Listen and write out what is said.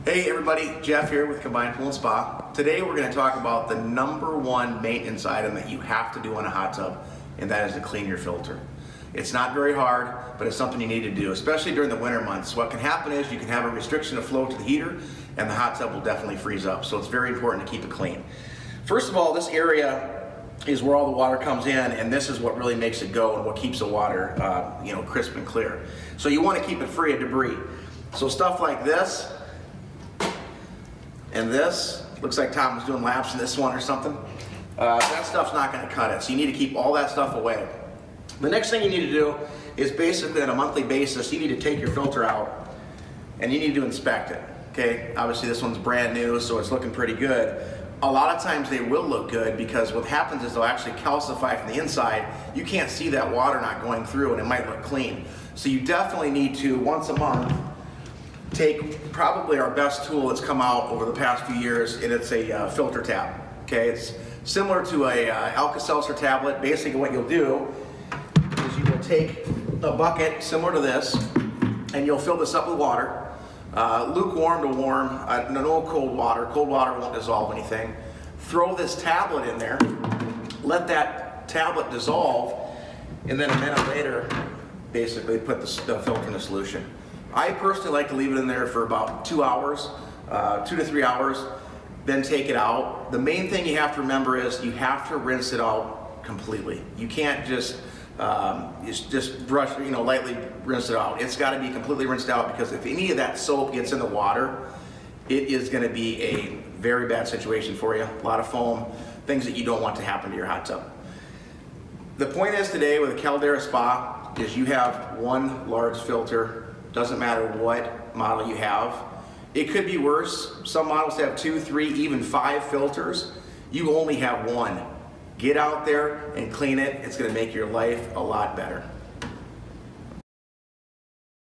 Hey everybody, Jeff here with Combined Pool and Spa. Today we're going to talk about the number one maintenance item that you have to do on a hot tub, and that is to clean your filter. It's not very hard, but it's something you need to do, especially during the winter months. What can happen is you can have a restriction of flow to the heater, and the hot tub will definitely freeze up, so it's very important to keep it clean. First of all, this area is where all the water comes in, and this is what really makes it go and what keeps the water crisp and clear. So you want to keep it free of debris. So stuff like this, and this, looks like Tom was doing laps in this one or something. That stuff's not going to cut it, so you need to keep all that stuff away. The next thing you need to do is basically on a monthly basis, you need to take your filter out and you need to inspect it. Okay, obviously this one's brand new, so it's looking pretty good. A lot of times they will look good because what happens is they'll actually calcify from the inside. You can't see that water not going through and it might look clean. So you definitely need to, once a month, take probably our best tool that's come out over the past few years, and it's a filter tab. Okay, it's similar to a Alka-Seltzer tablet. Basically what you'll do is you will take a bucket similar to this and you'll fill this up with water, lukewarm to warm, no cold water. Cold water won't dissolve anything. Throw this tablet in there, let that tablet dissolve, and then a minute later basically put the filter in the solution. I personally like to leave it in there for about 2 hours, 2 to 3 hours, then take it out. The main thing you have to remember is you have to rinse it out completely. You can't just brush, lightly rinse it out. It's got to be completely rinsed out, because if any of that soap gets in the water, it is going to be a very bad situation for you. A lot of foam, things that you don't want to happen to your hot tub. The point is today with a Caldera Spa is you have one large filter. Doesn't matter what model you have. It could be worse. Some models have 2, 3, even 5 filters. You only have one. Get out there and clean it. It's going to make your life a lot better.